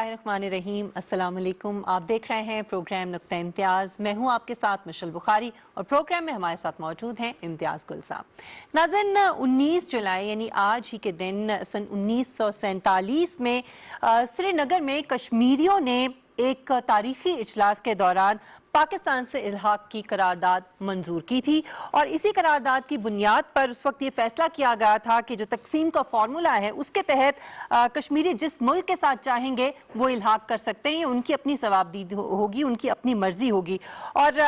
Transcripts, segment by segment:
बिस्मिल्लाहिर्रहमानिर्रहीम। अस्सलाम वालेकुम। आप देख रहे हैं प्रोग्राम नुक्ता इम्तियाज़। मैं हूं आपके साथ मशल बुखारी और प्रोग्राम में हमारे साथ मौजूद हैं इम्तियाज़ गुल साहब। नाज़रीन, 19 जुलाई यानी आज ही के दिन सन 1947 में श्रीनगर में कश्मीरियों ने एक तारीखी इजलास के दौरान पाकिस्तान से इल्हाक की करारदाद मंजूर की थी और इसी करारदाद की बुनियाद पर उस वक्त ये फैसला किया गया था कि जो तकसीम का फार्मूला है उसके तहत कश्मीरी जिस मुल्क के साथ चाहेंगे वो इल्हाक कर सकते हैं। उनकी अपनी सवाबदीद होगी, उनकी अपनी मर्जी होगी। और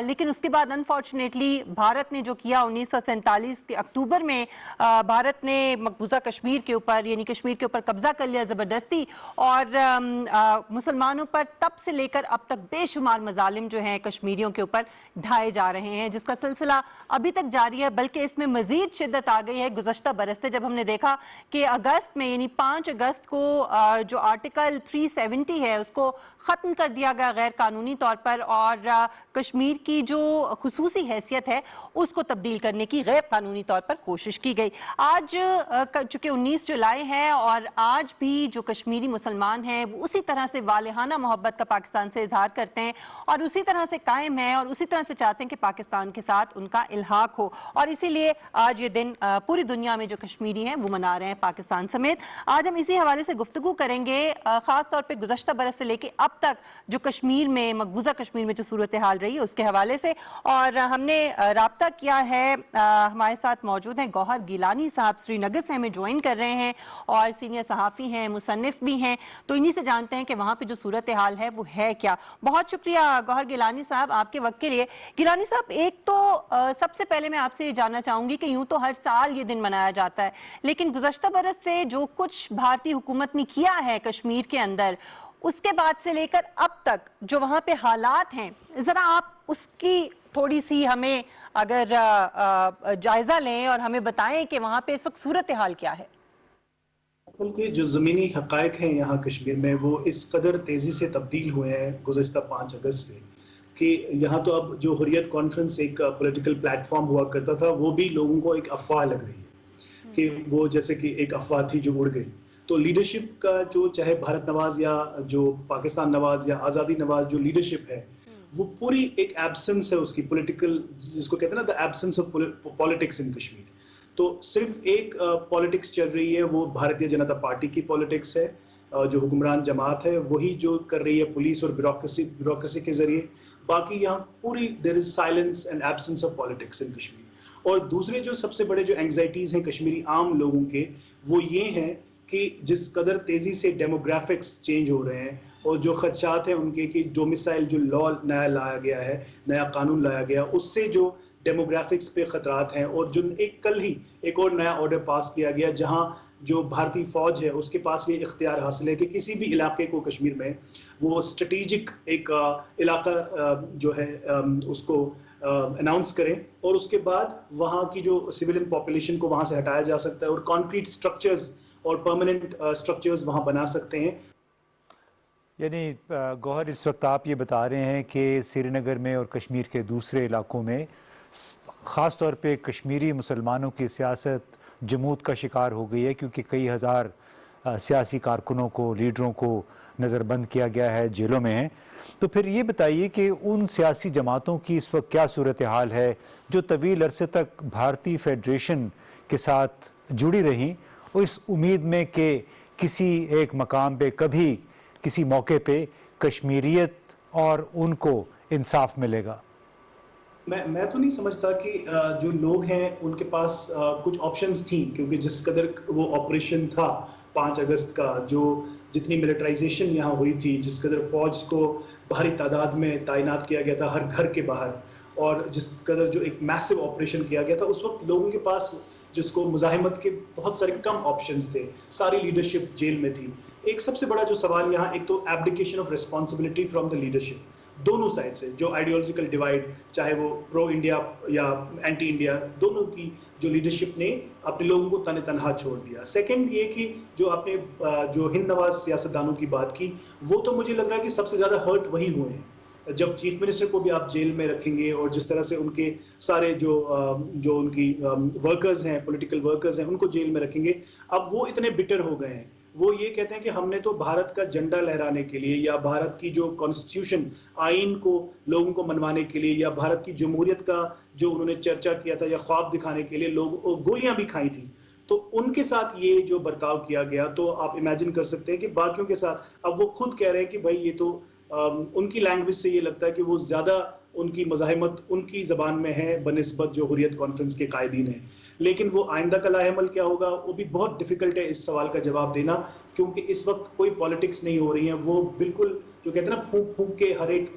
लेकिन उसके बाद अनफॉर्चुनेटली भारत ने जो किया 1947 के अक्टूबर में भारत ने मकबूजा कश्मीर के ऊपर यानी कश्मीर के ऊपर कब्जा कर लिया ज़बरदस्ती और मुसलमानों पर तब से लेकर अब तक बेशुमार मजालिम जो हैं कश्मीरियों के ऊपर ढाए जा रहे हैं, जिसका सिलसिला अभी तक जारी है। बल्कि इसमें मजीद शिद्दत आ गई है गुज़श्ता बरस से, जब हमने देखा कि अगस्त में यानी 5 अगस्त को जो आर्टिकल 370 है उसको ख़त्म कर दिया गया गैर कानूनी तौर पर और कश्मीर की जो खुसूसी हैसियत है उसको तब्दील करने की गैर कानूनी तौर पर कोशिश की गई। आज चूँकि 19 जुलाई है और आज भी जो कश्मीरी मुसलमान हैं वो उसी तरह से वालिहाना मोहब्बत का पाकिस्तान से इजहार करते हैं और उसी तरह से कायम है और उसी तरह से चाहते हैं कि पाकिस्तान के साथ उनका इल्हाक हो। और इसीलिए आज ये दिन पूरी दुनिया में जो कश्मीरी हैं वो मना रहे हैं, पाकिस्तान समेत। आज हम इसी हवाले से गुफ्तगू करेंगे, ख़ास तौर पर गुज़श्ता बरस से लेकर अब तक जो कश्मीर में मकबूजा कश्मीर में जो सूरत हाल रही है उसके हवाले से। और हमने राब्ता किया है, हमारे साथ मौजूद हैं गौहर गिलानी साहब, श्रीनगर से हमें ज्वाइन कर रहे हैं और सीनियर सहाफ़ी हैं, मुसन्निफ़ भी हैं। तो इन्हीं से जानते हैं कि वहाँ पे जो सूरत हाल है वो है क्या। बहुत शुक्रिया गौहर गिलानी साहब आपके वक्त के लिए। गिलानी साहब, एक तो सबसे पहले मैं आपसे ये जानना चाहूँगी कि यूँ तो हर साल ये दिन मनाया जाता है, लेकिन गुज़श्ता बरस से जो कुछ भारतीय हुकूमत ने किया है कश्मीर के अंदर, उसके बाद से लेकर अब तक जो वहाँ पे हालात हैं, ज़रा आप उसकी थोड़ी सी हमें अगर जायज़ा लें और हमें बताएं कि वहाँ पे इस वक्त सूरत हाल क्या है। बल्कि जो ज़मीनी हक़ाइक़ हैं यहाँ कश्मीर में वो इस कदर तेज़ी से तब्दील हुए हैं गुज़श्ता 5 अगस्त से कि यहाँ तो अब जो हुर्रियत कॉन्फ्रेंस एक पॉलिटिकल प्लेटफॉर्म हुआ करता था वो भी लोगों को एक अफवाह लग रही है कि वो जैसे कि एक अफवाह थी जो उड़ गई। तो लीडरशिप का जो चाहे भारत नवाज या जो पाकिस्तान नवाज या आज़ादी नवाज जो लीडरशिप है वो पूरी एक एब्सेंस है उसकी पॉलिटिकल, जिसको कहते हैं ना the absence of politics in Kashmir. तो सिर्फ एक पॉलिटिक्स चल रही है, वो भारतीय जनता पार्टी की पॉलिटिक्स है, जो हुक्मरान जमात है वही जो कर रही है पुलिस और ब्यूरोक्रेसी के जरिए। बाकी यहाँ पूरी there is silence and absence of politics in Kashmir. और दूसरे जो सबसे बड़े जो एंग्जाइटीज हैं कश्मीरी आम लोगों के वो ये हैं कि जिस कदर तेजी से डेमोग्राफिक्स चेंज हो रहे हैं और जो खदशात हैं उनके कि डोमिसाइल जो लॉ नया लाया गया है, नया कानून लाया गया, उससे जो डेमोग्राफिक्स पे खतरात हैं। और जो कल ही एक और नया ऑर्डर पास किया गया जहां जो भारतीय फौज है उसके पास ये इख्तियार हासिल है कि किसी भी इलाके को कश्मीर में वो स्ट्रेटेजिक एक इलाका जो है उसको अनाउंस करें और उसके बाद वहाँ की जो सिविलियन पॉपुलेशन को वहाँ से हटाया जा सकता है और कॉन्क्रीट स्ट्रक्चर्स और परमानेंट स्ट्रक्चर्स वहाँ बना सकते हैं। यानी गौहर, इस वक्त आप ये बता रहे हैं कि श्रीनगर में और कश्मीर के दूसरे इलाकों में ख़ास तौर पे कश्मीरी मुसलमानों की सियासत जमूत का शिकार हो गई है क्योंकि कई हज़ार सियासी कारकुनों को, लीडरों को नज़रबंद किया गया है, जेलों में हैं। तो फिर ये बताइए कि उन सियासी जमातों की इस वक्त क्या सूरत हाल है जो तवील अरसे तक भारतीय फेडरेशन के साथ जुड़ी रहीं और इस उम्मीद में कि किसी एक मकाम पे कभी किसी मौके पे कश्मीरियत और उनको इंसाफ मिलेगा। मैं तो नहीं समझता कि जो लोग हैं उनके पास कुछ ऑप्शंस थी, क्योंकि जिस कदर वो ऑपरेशन था 5 अगस्त का, जो जितनी मिलिटराइजेशन यहाँ हुई थी, जिस कदर फौज को भारी तादाद में तैनात किया गया था हर घर के बाहर, और जिस कदर जो एक मैसिव ऑपरेशन किया गया था, उस वक्त लोगों के पास जिसको मुजाहिमत के बहुत सारे कम ऑप्शंस थे, सारी लीडरशिप जेल में थी। एक सबसे बड़ा जो सवाल यहाँ, एक तो abdication of responsibility from the leadership दोनों साइड से, जो आइडियोलॉजिकल डिवाइड, चाहे वो प्रो इंडिया या एंटी इंडिया, दोनों की जो लीडरशिप ने अपने लोगों को तने तनहा छोड़ दिया। सेकंड ये कि जो आपने जो हिंद नवाज सियासतदानों की बात की, वो तो मुझे लग रहा है कि सबसे ज़्यादा हर्ट वही हुए हैं जब चीफ मिनिस्टर को भी आप जेल में रखेंगे और जिस तरह से उनके सारे जो उनकी वर्कर्स हैं, पॉलिटिकल वर्कर्स हैं, उनको जेल में रखेंगे। अब वो इतने बिटर हो गए हैं وہ یہ کہتے ہیں کہ ہم نے تو بھارت کا جھنڈا لہرانے کے لیے یا بھارت کی جو کانسٹیٹیوشن آئین کو لوگوں کو منوانے کے لیے یا بھارت کی جمہوریت کا جو انہوں نے چرچا کیا تھا یا خواب دکھانے کے لیے لوگ گولیاں بھی کھائی تھیں. تو ان کے ساتھ یہ جو برتاؤ کیا گیا تو آپ امیجن کر سکتے ہیں کہ باقیوں کے ساتھ اب وہ خود کہہ رہے ہیں کہ بھائی یہ تو ان کی لینگویج سے یہ لگتا ہے کہ وہ زیادہ ان کی مزاحمت ان کی زبان میں ہے بنسبت جو حریت کانفرنس کے قائدین ہیں. لیکن وہ آئندہ کا لاہ عمل کیا ہوگا وہ بھی بہت ڈیفیکلٹ ہے اس سوال کا جواب دینا, کیونکہ اس وقت کوئی پالیٹکس نہیں ہو رہی ہیں. وہ بالکل جو کہتے ہیں نا پھونک پھونک کے ہر ایک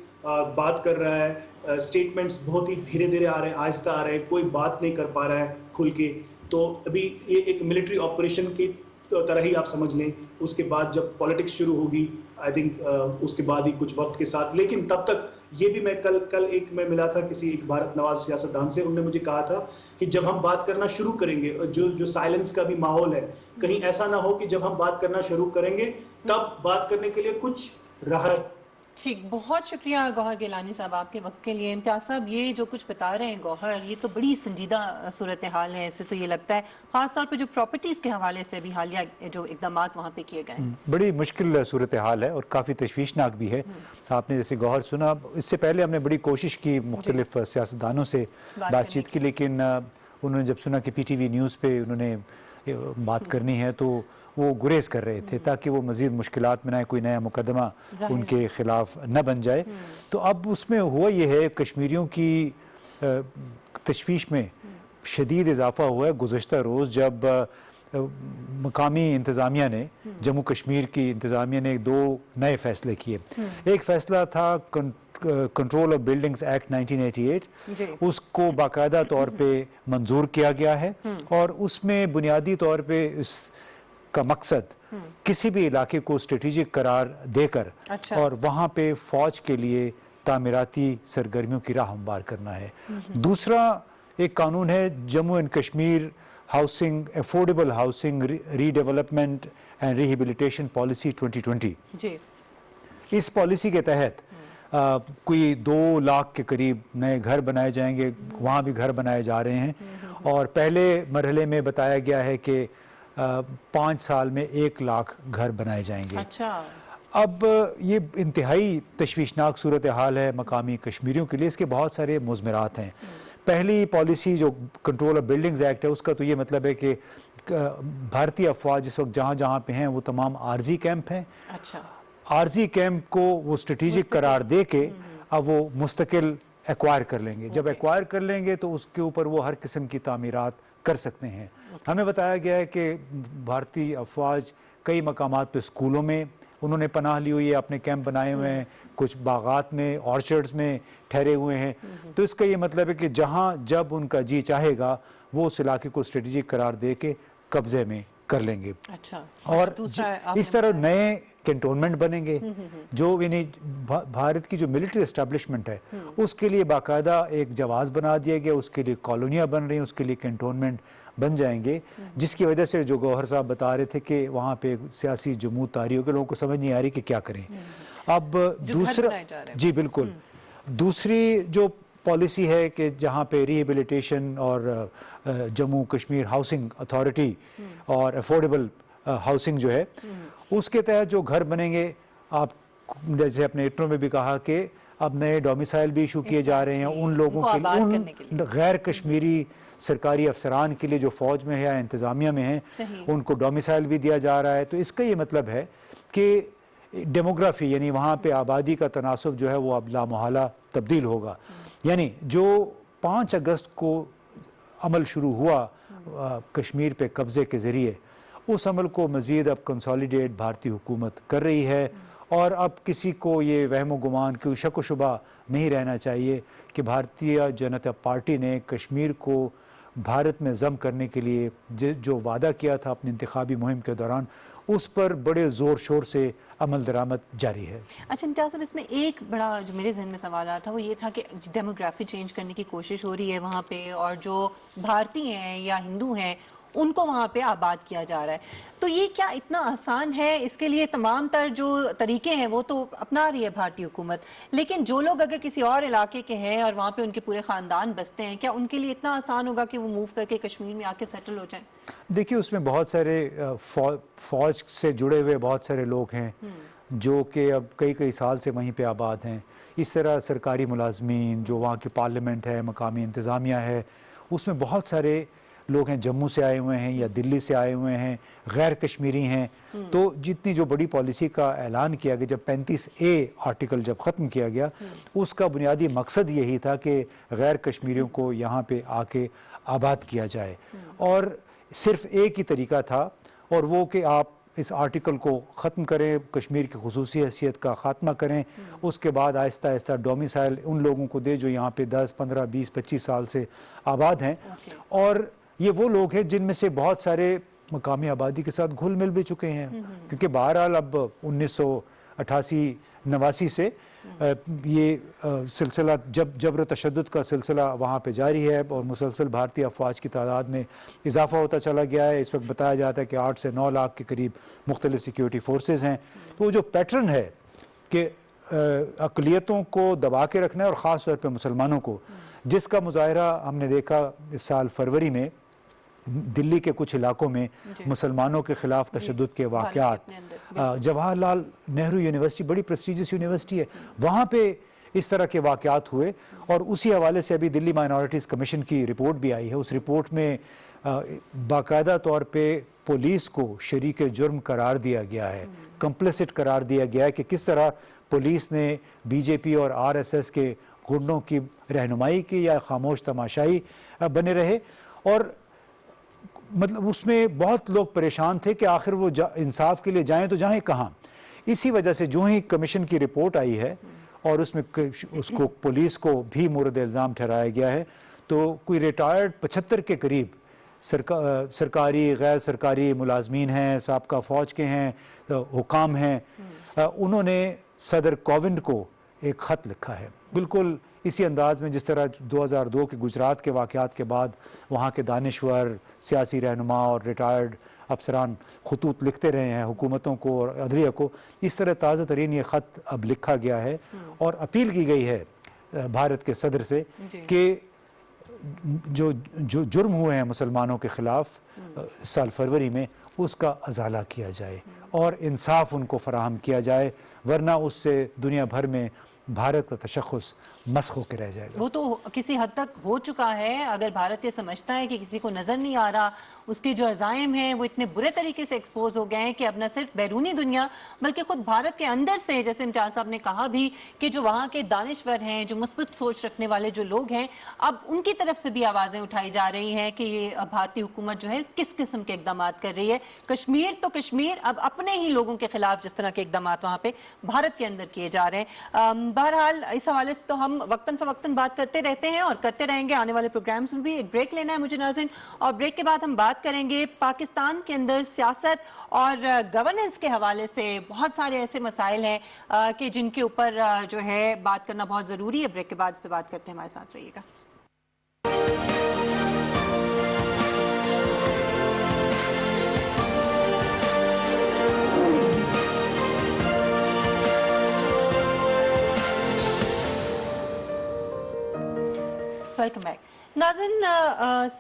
بات کر رہا ہے, اسٹیٹمنٹس بہت ہی دھیرے دھیرے آ رہے ہیں, آہستہ آ رہے ہیں, کوئی بات نہیں کر پا رہا ہے کھل کے. تو ابھی یہ ایک ملٹری آپریشن کی طرح ہی آپ سمجھ لیں. اس کے بعد جب پالیٹکس شروع ہوگی آئی تھنک اس کے بعد ہی کچھ وقت کے ساتھ, لیکن تب تک یہ بھی میں کل ایک میں ملا تھا کسی ایک بھارت نواز سیاستدان سے, انہوں نے مجھے کہا تھا کہ جب ہم بات کرنا شروع کریں گے جو سائلنس کا بھی ماحول ہے, کہیں ایسا نہ ہو کہ جب ہم بات کرنا شروع کریں گے تب بات کرنے کے لیے کچھ رہا. ٹھیک, بہت شکریہ گوہر گیلانی صاحب آپ کے وقت کے لیے. امتیاز صاحب یہ جو کچھ بتا رہے ہیں گوہر, یہ تو بڑی سنجیدہ صورتحال ہے. اس سے تو یہ لگتا ہے خاص طور پہ جو پراپرٹیز کے حوالے سے بھی حالیہ جو اقدامات وہاں پہ کیے گئے ہیں, بڑی مشکل صورتحال ہے اور کافی تشویشناک بھی ہے. آپ نے جیسے گوہر سنا, اس سے پہلے ہم نے بڑی کوشش کی مختلف سیاستدانوں سے بات چیت کی, لیکن انہوں نے جب سنا کہ پی ٹی وی نیوز پہ انہوں نے بات کرنی ہے تو وہ گریز کر رہے تھے تاکہ وہ مزید مشکلات میں نہ کوئی نیا مقدمہ ان کے خلاف نہ بن جائے. تو اب اس میں ہوا یہ ہے, کشمیریوں کی تشویش میں شدید اضافہ ہوا ہے. گزشتہ روز جب مقامی انتظامیہ نے, جموں کشمیر کی انتظامیہ نے 2 نئے فیصلے کیے. ایک فیصلہ تھا کنٹرول آف بلڈنگز ایکٹ 1988, اس کو باقاعدہ طور پہ منظور کیا گیا ہے, اور اس میں بنیادی طور پہ اس کا مقصد کسی بھی علاقے کو اسٹریٹجک قرار دے کر اور وہاں پہ فوج کے لیے تعمیراتی سرگرمیوں کی راہ ہموار کرنا ہے. دوسرا ایک قانون ہے Jammu and Kashmir housing affordable housing redevelopment and rehabilitation policy 2020. اس پالیسی کے تحت کوئی 2 لاکھ کے قریب نئے گھر بنائے جائیں گے. وہاں بھی گھر بنائے جا رہے ہیں, اور پہلے مرحلے میں بتایا گیا ہے کہ 5 سال میں 1 لاکھ گھر بنائے جائیں گے. اب یہ انتہائی تشویشناک صورتحال ہے مقامی کشمیریوں کے لیے. اس کے بہت سارے مضمرات ہیں. پہلی پالیسی جو کنٹرول آف بلڈنگز ایکٹ ہے, اس کا تو یہ مطلب ہے کہ بھارتی افواج اس وقت جہاں جہاں پہ ہیں وہ تمام عارضی کیمپ ہیں. عارضی کیمپ کو وہ اسٹریٹجک قرار دے کے اب وہ مستقل ایکوائر کر لیں گے. جب ایکوائر کر لیں گے تو اس کے اوپر وہ ہر قسم کی تعمیرات کر سکتے ہیں. ہمیں بتایا گیا ہے کہ بھارتی افواج کئی مقامات پہ اسکولوں میں انہوں نے پناہ لی ہوئی ہے, اپنے کیمپ بنائے ہوئے ہیں, کچھ باغات میں, آرچرڈز میں ٹھہرے ہوئے ہیں. تو اس کا یہ مطلب ہے کہ جہاں جب ان کا جی چاہے گا وہ اس علاقے کو اسٹریٹجک قرار دے کے قبضے میں کر لیں گے. اور اس طرح نئے کینٹونمنٹ بنیں گے جو یعنی بھارت کی جو ملٹری اسٹیبلشمنٹ ہے اس کے لیے باقاعدہ ایک جواز بنا دیا گیا, اس کے لیے کالونیاں بن رہی ہیں, اس کے لیے کینٹونمنٹ بن جائیں گے, جس کی وجہ سے جو گوہر صاحب بتا رہے تھے کہ وہاں پہ سیاسی جمود طاری ہو کے لوگوں کو سمجھ نہیں آ رہی کہ کیا کریں. اب دوسرا, جی بالکل, دوسری جو پالیسی ہے کہ جہاں پہ ریہیبلیٹیشن اور جموں کشمیر ہاؤسنگ اتھارٹی اور افورڈیبل ہاؤسنگ جو ہے اس کے تحت جو گھر بنیں گے, آپ جیسے اپنے اٹرو میں بھی کہا کہ اب نئے ڈومیسائل بھی ایشو کیے جا رہے ہیں ان لوگوں کے لیے, ان غیر کشمیری سرکاری افسران کے لیے جو فوج میں ہے یا انتظامیہ میں ہیں ان کو ڈومیسائل بھی دیا جا رہا ہے. تو اس کا یہ مطلب ہے کہ ڈیموگرافی یعنی وہاں پہ آبادی کا تناسب جو ہے وہ اب لامحالہ تبدیل ہوگا. یعنی جو 5 اگست کو عمل شروع ہوا کشمیر پہ قبضے کے ذریعے, اس عمل کو مزید اب کنسالیڈیٹ بھارتی حکومت کر رہی ہے, اور اب کسی کو یہ وہم و گمان, کوئی شک و شبہ نہیں رہنا چاہیے کہ بھارتیہ جنتا پارٹی نے کشمیر کو بھارت میں ضم کرنے کے لیے جو وعدہ کیا تھا اپنی انتخابی مہم کے دوران, اس پر بڑے زور شور سے عمل درآمد جاری ہے. اچھا امتیاز صاحب, اس میں ایک بڑا جو میرے ذہن میں سوال آیا تھا وہ یہ تھا کہ ڈیموگرافی چینج کرنے کی کوشش ہو رہی ہے وہاں پہ, اور جو بھارتی ہیں یا ہندو ہیں ان کو وہاں پہ آباد کیا جا رہا ہے. تو یہ کیا اتنا آسان ہے؟ اس کے لیے تمام تر جو طریقے ہیں وہ تو اپنا رہی ہے بھارتی حکومت، لیکن جو لوگ اگر کسی اور علاقے کے ہیں اور وہاں پہ ان کے پورے خاندان بستے ہیں، کیا ان کے لیے اتنا آسان ہوگا کہ وہ موو کر کے کشمیر میں آ کے سیٹل ہو جائیں؟ دیکھیے اس میں بہت سارے فوج سے جڑے ہوئے بہت سارے لوگ ہیں جو کہ اب کئی سال سے وہیں پہ آباد ہیں. اس طرح سرکاری ملازمین جو وہاں کی پارلیمنٹ ہے، مقامی انتظامیہ ہے، اس میں بہت سارے لوگ ہیں جموں سے آئے ہوئے ہیں یا دلی سے آئے ہوئے ہیں، غیر کشمیری ہیں. تو جتنی جو بڑی پالیسی کا اعلان کیا گیا، جب 35A آرٹیکل جب ختم کیا گیا، اس کا بنیادی مقصد یہی تھا کہ غیر کشمیریوں کو یہاں پہ آ کے آباد کیا جائے. اور صرف ایک ہی طریقہ تھا، اور وہ کہ آپ اس آرٹیکل کو ختم کریں، کشمیر کی خصوصی حیثیت کا خاتمہ کریں، اس کے بعد آہستہ آہستہ ڈومیسائل ان لوگوں کو دے جو یہاں پہ 10 15 20 25 سال سے آباد ہیں. اور یہ وہ لوگ ہیں جن میں سے بہت سارے مقامی آبادی کے ساتھ گھل مل بھی چکے ہیں، کیونکہ بہرحال اب 1988-89 سے یہ سلسلہ جبر و تشدد کا سلسلہ وہاں پہ جاری ہے، اور مسلسل بھارتی افواج کی تعداد میں اضافہ ہوتا چلا گیا ہے. اس وقت بتایا جاتا ہے کہ 8 سے 9 لاکھ کے قریب مختلف سیکیورٹی فورسز ہیں. تو وہ جو پیٹرن ہے کہ اقلیتوں کو دبا کے رکھنا ہے، اور خاص طور پہ مسلمانوں کو، جس کا مظاہرہ ہم نے دیکھا اس سال فروری میں دلی کے کچھ علاقوں میں مسلمانوں کے خلاف تشدد کے واقعات. جواہر لال نہرو یونیورسٹی بڑی پریسٹیجس یونیورسٹی ہے، وہاں پہ اس طرح کے واقعات ہوئے. اور اسی حوالے سے ابھی دلی مائنورٹیز کمیشن کی رپورٹ بھی آئی ہے. اس رپورٹ میں باقاعدہ طور پہ پولیس کو شریک جرم قرار دیا گیا ہے، کمپلیسٹ قرار دیا گیا ہے کہ کس طرح پولیس نے بی جے پی اور RSS کے گنڈوں کی رہنمائی کی یا خاموش تماشائی بنے رہے. اور مطلب اس میں بہت لوگ پریشان تھے کہ آخر وہ انصاف کے لیے جائیں تو جائیں کہاں. اسی وجہ سے جو ہی کمیشن کی رپورٹ آئی ہے اور اس میں اس کو پولیس کو بھی مورد الزام ٹھہرایا گیا ہے، تو کوئی ریٹائرڈ 75 کے قریب سرکاری غیر سرکاری ملازمین ہیں، سابقہ فوج کے ہیں، حکام ہیں، انہوں نے صدر کووند کو ایک خط لکھا ہے، بالکل اسی انداز میں جس طرح 2002 کے گجرات کے واقعات کے بعد وہاں کے دانشور، سیاسی رہنما اور ریٹائرڈ افسران خطوط لکھتے رہے ہیں حکومتوں کو اور عدلیہ کو. اس طرح تازہ ترین یہ خط اب لکھا گیا ہے اور اپیل کی گئی ہے بھارت کے صدر سے کہ جو جرم ہوئے ہیں مسلمانوں کے خلاف سال فروری میں، اس کا ازالہ کیا جائے اور انصاف ان کو فراہم کیا جائے، ورنہ اس سے دنیا بھر میں بھارت کا تشخص مسخ ہو کے رہ جائے گا. وہ تو کسی حد تک ہو چکا ہے. اگر بھارت یہ سمجھتا ہے کہ کسی کو نظر نہیں آ رہا، اس کے جو عزائم ہیں وہ اتنے برے طریقے سے ایکسپوز ہو گئے ہیں کہ اب نہ صرف بیرونی دنیا بلکہ خود بھارت کے اندر سے، جیسے امتیاز صاحب نے کہا بھی کہ جو وہاں کے دانشور ہیں، جو مثبت سوچ رکھنے والے جو لوگ ہیں، اب ان کی طرف سے بھی آوازیں اٹھائی جا رہی ہیں کہ یہ بھارتی حکومت جو ہے کس قسم کے اقدامات کر رہی ہے. کشمیر تو کشمیر، اب اپنے ہی لوگوں کے خلاف جس طرح کے اقدامات وہاں پہ بھارت کے اندر کیے جا رہے ہیں. بہرحال اس حوالے سے تو ہم وقتاً فوقتاً بات کرتے رہتے ہیں اور کرتے رہیں گے آنے والے پروگرامز میں بھی. ایک بریک لینا ہے مجھے ناظرین، اور بریک کے بعد ہم بات کریں گے پاکستان کے اندر سیاست اور گورننس کے حوالے سے. بہت سارے ایسے مسائل ہیں کہ جن کے اوپر جو ہے بات کرنا بہت ضروری ہے. بریک کے بعد اس پہ بات کرتے ہیں، ہمارے ساتھ رہیے گا. Welcome back. ناظرین،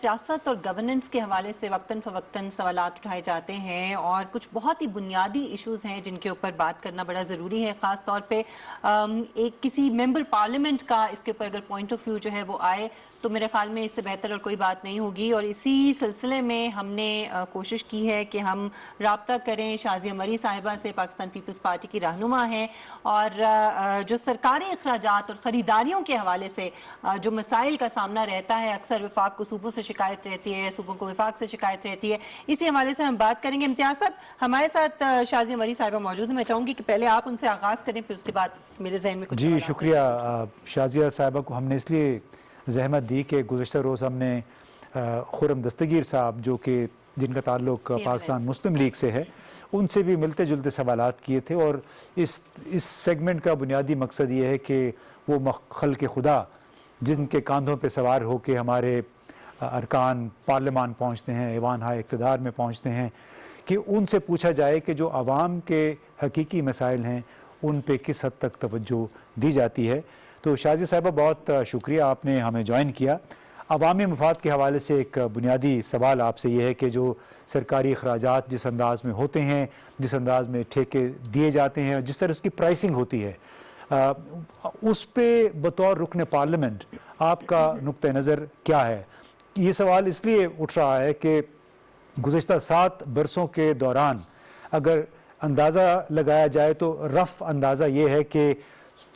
سیاست اور گورننس کے حوالے سے وقتاً فوقتاً سوالات اٹھائے جاتے ہیں اور کچھ بہت ہی بنیادی ایشوز ہیں جن کے اوپر بات کرنا بڑا ضروری ہے. خاص طور پہ ایک کسی ممبر پارلیمنٹ کا اس کے اوپر اگر پوائنٹ آف ویو جو ہے وہ آئے تو میرے خیال میں اس سے بہتر اور کوئی بات نہیں ہوگی. اور اسی سلسلے میں ہم نے کوشش کی ہے کہ ہم رابطہ کریں شازیہ مری صاحبہ سے، پاکستان پیپلز پارٹی کی رہنما ہیں، اور جو سرکاری اخراجات اور خریداریوں کے حوالے سے جو مسائل کا سامنا رہتا ہے، اکثر وفاق کو صوبوں سے شکایت رہتی ہے، صوبوں کو وفاق سے شکایت رہتی ہے، اسی حوالے سے ہم بات کریں گے. امتیاز صاحب ہمارے ساتھ شازیہ مری صاحبہ موجود ہیں. میں چاہوں گی کہ پہلے آپ ان سے آغاز کریں، پھر اس کے بعد میرے ذہن میں کچھ جی شکریہ. شازیہ صاحبہ کو ہم نے اس لیے زحمت دی کہ گزشتہ روز ہم نے خرم دستگیر صاحب جو کہ جن کا تعلق پاکستان مسلم لیگ سے ہے، ان سے بھی ملتے جلتے سوالات کیے تھے. اور اس سیگمنٹ کا بنیادی مقصد یہ ہے کہ وہ خلق خدا جن کے کاندھوں پہ سوار ہو کے ہمارے अरकान पार्लियामान पहुँचते हैं, ऐवान हाई इक़्तिदार में पहुँचते हैं, कि उनसे पूछा जाए कि जो आवाम के हकीकी मसाइल हैं उन पे किस हद तक तवज्जो दी जाती है। तो शाज़िया साहिबा, बहुत शुक्रिया आपने हमें ज्वाइन किया। अवामी मफाद के हवाले से एक बुनियादी सवाल आपसे ये है कि जो सरकारी अखराजात जिस अंदाज में होते हैं, जिस अंदाज में ठेके दिए जाते हैं, जिस तरह उसकी प्राइसिंग होती है, उस पे बतौर रुकन पार्लियामेंट आपका नुक्ता नज़र क्या है? ये सवाल इसलिए उठ रहा है कि गुज़श्ता 7 बरसों के दौरान अगर अंदाज़ा लगाया जाए तो रफ़ अंदाज़ा ये है कि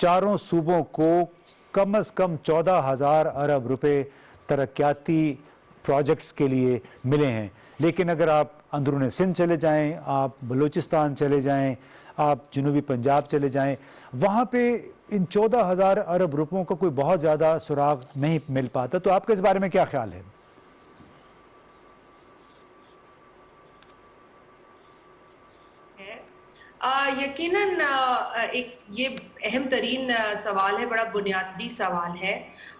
चारों सूबों को कम अज़ कम 14,000 अरब रुपए तरक्याती प्रोजेक्ट्स के लिए मिले हैं। लेकिन अगर आप अंदरून सिंध चले जाएं, आप बलूचिस्तान चले जाएं, आप जनूबी पंजाब चले जाएं, वहाँ पे इन 14,000 अरब रुपयों का कोई बहुत ज़्यादा सुराग नहीं मिल पाता। तो आपके इस बारे में क्या ख्याल है? यकीनन एक ये अहम तरीन सवाल है, बड़ा बुनियादी सवाल है।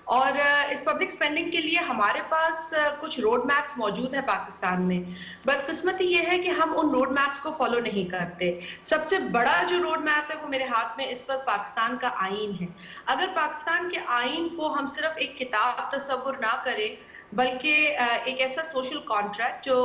और इस पब्लिक स्पेंडिंग के लिए हमारे पास कुछ रोड मैप्स मौजूद है पाकिस्तान में। बदकिस्मती ये है कि हम उन रोड मैप्स को फॉलो नहीं करते। सबसे बड़ा जो रोड मैप है वो मेरे हाथ में इस वक्त पाकिस्तान का आईन है। अगर पाकिस्तान के आईन को हम सिर्फ एक किताब तस्वुर ना करें, बल्कि एक ऐसा सोशल कॉन्ट्रैक्ट जो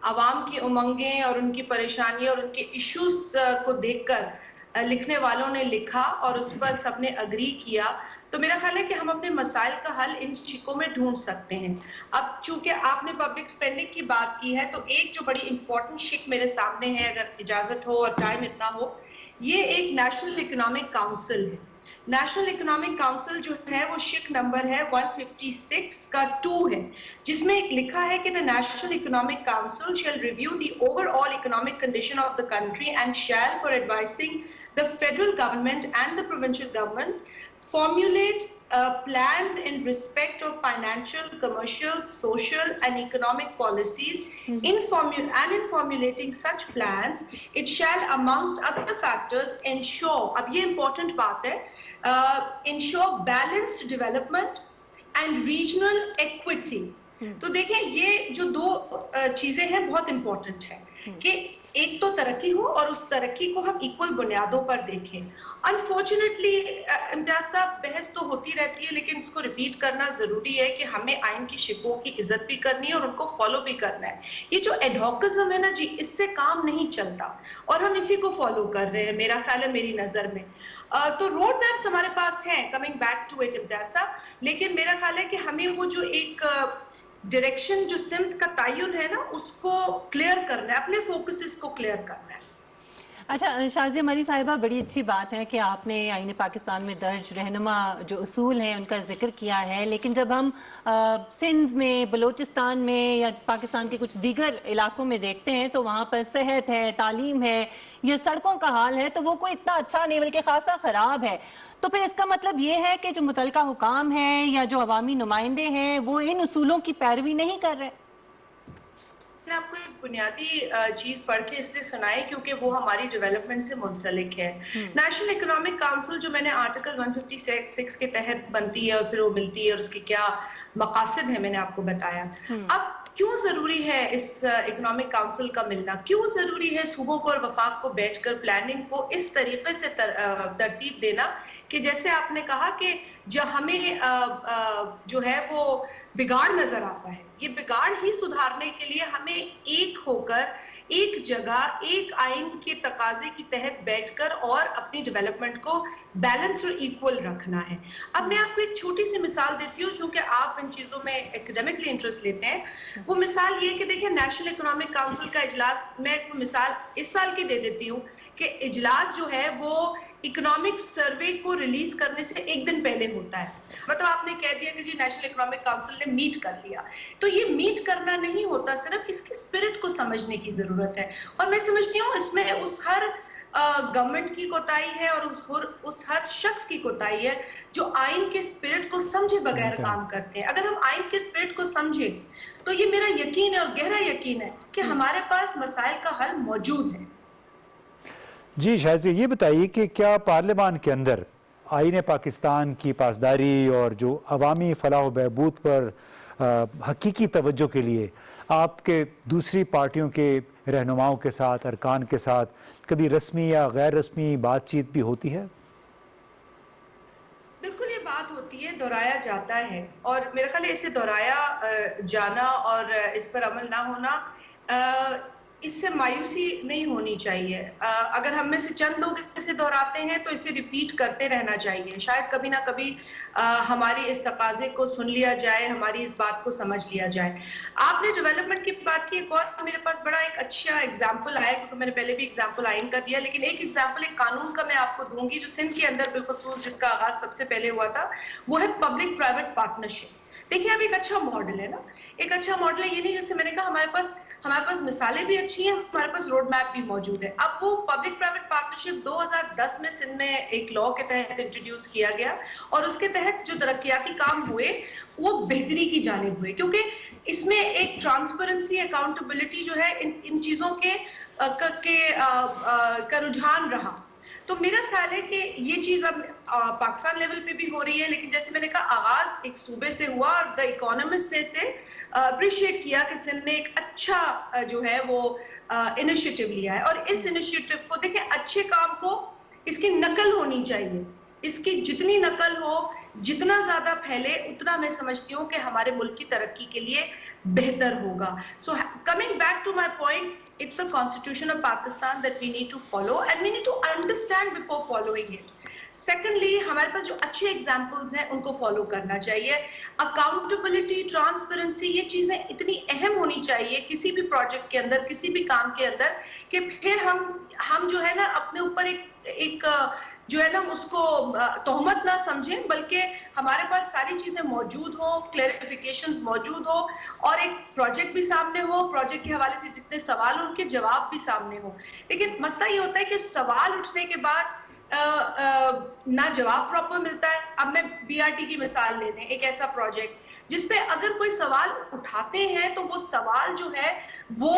आवाम की उमंगें और उनकी परेशानियां और उनके इश्यूज को देखकर लिखने वालों ने लिखा और उस पर सबने अग्री किया, तो मेरा ख्याल है कि हम अपने मसाइल का हल इन शिकों में ढूंढ सकते हैं। अब चूंकि आपने पब्लिक स्पेंडिंग की बात की है, तो एक जो बड़ी इंपॉर्टेंट शिक मेरे सामने है, अगर इजाजत हो और टाइम इतना हो, ये एक नेशनल इकोनॉमिक काउंसिल है। नेशनल इकोनॉमिक काउंसिल जो है वो शिक नंबर है 156 का 2 है, जिसमें एक लिखा है कि the national economic council shall review the overall economic condition of the country and shall for advising the federal government and the provincial government formulate plans in respect of financial, commercial, social and economic policies. In formulating such plans, it shall amongst other factors ensure, अब ये important बात है, ensure balanced development and regional equity. तो देखिए ये जो दो चीजें हैं बहुत important है कि एक तो तरक्की हो और उस तरक्की को हम इक्वल बुनियादों पर देखें। अनफॉर्चुनेटली इम्तियाज साहब, बहस तो होती रहती है, लेकिन इसको रिपीट करना जरूरी है कि हमें आइन की शिकों की इज्जत भी करनी है और उनको फॉलो भी करना है। ये जो एडहॉकिज्म है ना जी, इससे काम नहीं चलता और हम इसी को फॉलो कर रहे हैं, मेरा ख्याल है, मेरी नजर में। तो रोड मैप्स हमारे पास हैं, coming back to it Imtiaz साहब, लेकिन मेरा ख्याल है कि हमें वो जो एक डायरेक्शन जो सिमत का तयन है ना, उसको क्लियर करना है, अपने फोकसेस को क्लियर करना है। अच्छा शाज़िया मरी साहिबा, बड़ी अच्छी बात है कि आपने आईन पाकिस्तान में दर्ज रहनुमा जो उसूल हैं उनका जिक्र किया है, लेकिन जब हम सिंध में, बलूचिस्तान में या पाकिस्तान के कुछ दीगर इलाकों में देखते हैं तो वहाँ पर सेहत है, तालीम है, ये सड़कों का हाल है, तो वो कोई इतना अच्छा नहीं बल्कि खासा ख़राब है। तो फिर इसका मतलब ये है कि जो मुतलका हुकाम है या जो अवामी नुमाइंदे हैं वो इन उसूलों की पैरवी नहीं कर रहे। मैं आपको एक बुनियादी चीज पढ़ के इसलिए सुनाई क्योंकि वो हमारी डेवलपमेंट से मुंसलिक है। नेशनल इकोनॉमिक काउंसिल जो मैंने आर्टिकल 156 के तहत बनती है और फिर वो मिलती है और उसके क्या मकासद है मैंने आपको बताया। अब क्यों जरूरी है इस इकोनॉमिक काउंसिल का मिलना, क्यों जरूरी है सूबों को और वफाक को बैठकर प्लानिंग को इस तरीके से तरतीब देना कि जैसे आपने कहा कि जो हमें जो है वो बिगाड़ नजर आता है, ये बिगाड़ ही सुधारने के लिए हमें एक होकर एक जगह एक आइन के तकाजे के तहत बैठकर और अपनी डेवलपमेंट को बैलेंस और इक्वल रखना है। अब मैं आपको एक छोटी सी मिसाल देती हूँ, चूंकि आप इन चीजों में एकेडमिकली इंटरेस्ट लेते हैं। वो मिसाल ये कि देखिए नेशनल इकोनॉमिक काउंसिल का इजलास, मैं एक मिसाल इस साल की दे देती हूँ कि इजलास जो है वो इकोनॉमिक सर्वे को रिलीज करने से एक दिन पहले होता है। मतलब आपने कह दिया कि जी नेशनल इकोनॉमिक काउंसिल ने मीट कर लिया, तो ये मीट करना नहीं होता, सिर्फ इसकी स्पिरिट को समझने की जरूरत है। और मैं समझती हूँ इसमें उस हर गवर्नमेंट की कोताही है और उस हर शख्स की कोताही है जो आइन के स्पिरिट को समझे बगैर काम करते हैं। अगर हम आइन के स्पिरिट को समझे तो ये मेरा यकीन है और गहरा यकीन है कि हमारे पास मसाइल का हल मौजूद है। जी शायद ये बताइए कि क्या पार्लियामान के अंदर आईन पाकिस्तान की पासदारी और जो अवामी फलाह बहबूद पर हकीकी तवज्जो के लिए आपके दूसरी पार्टियों के रहनुमाओं के साथ, अरकान के साथ कभी रस्मी या गैर रस्मी बातचीत भी होती है? बिल्कुल ये बात होती है, दोहराया जाता है, और मेरे ख्याल है इसे दोहराया जाना और इस पर अमल ना होना, इससे मायूसी नहीं होनी चाहिए। अगर हम में से चंद लोग इसे दोहराते हैं तो इसे रिपीट करते रहना चाहिए। शायद कभी ना कभी हमारी इस तकाजे को सुन लिया जाए, हमारी इस बात को समझ लिया जाए। आपने डेवलपमेंट की बात की, एक और मेरे पास बड़ा एक अच्छा एग्जाम्पल आया, क्योंकि मैंने पहले भी एग्जाम्पल आइन कर दिया, लेकिन एक एग्जाम्पल एक कानून का मैं आपको दूंगी जो सिंध के अंदर बिलखुसूस जिसका आगाज सबसे पहले हुआ था, वो है पब्लिक प्राइवेट पार्टनरशिप। देखिए अब एक अच्छा मॉडल है ना, एक अच्छा मॉडल है, ये नहीं जैसे मैंने कहा हमारे पास मिसालें भी अच्छी हैं, हमारे पास रोड मैप भी मौजूद है। अब वो पब्लिक प्राइवेट पार्टनरशिप 2010 में सिंध में एक लॉ के तहत इंट्रोड्यूस किया गया, और उसके तहत जो तरक्याती काम हुए वो बेहतरी की जानिब हुए, क्योंकि इसमें एक ट्रांसपेरेंसी, अकाउंटेबिलिटी जो है इन चीजों का रुझान रहा। तो मेरा ख्याल है कि ये चीज अब पाकिस्तान लेवल पे भी हो रही है, लेकिन जैसे मैंने कहा आगाज एक सूबे से हुआ, और द इकोनॉमिस्ट ने इसे अप्रिशिएट किया कि सिंध ने एक अच्छा जो है वो इनिशिएटिव लिया है। और इस इनिशिएटिव को देखिए, अच्छे काम को इसकी नकल होनी चाहिए, इसकी जितनी नकल हो, जितना ज्यादा फैले, उतना मैं समझती हूँ कि हमारे मुल्क की तरक्की के लिए बेहतर होगा। So coming back to my point, it's the constitution of Pakistan that we need to follow and we need to understand before following it. Secondly, हमारे पास जो अच्छे एग्जाम्पल्स हैं उनको फॉलो करना चाहिए। अकाउंटेबिलिटी, ट्रांसपेरेंसी, ये चीजें इतनी अहम होनी चाहिए किसी भी प्रोजेक्ट के अंदर, किसी भी काम के अंदर, कि फिर हम जो है ना अपने ऊपर एक जो है ना उसको तोहमत ना समझें, बल्कि हमारे पास सारी चीजें मौजूद हो, क्लैरिफिकेशंस मौजूद हो, और एक प्रोजेक्ट भी सामने हो, प्रोजेक्ट के हवाले से जितने सवाल उनके जवाब भी सामने हो। लेकिन मसला ये होता है कि सवाल उठने के बाद ना जवाब प्रॉपर मिलता है। अब मैं बीआरटी की मिसाल ले लें, एक ऐसा प्रोजेक्ट जिसपे अगर कोई सवाल उठाते हैं तो वो सवाल जो है वो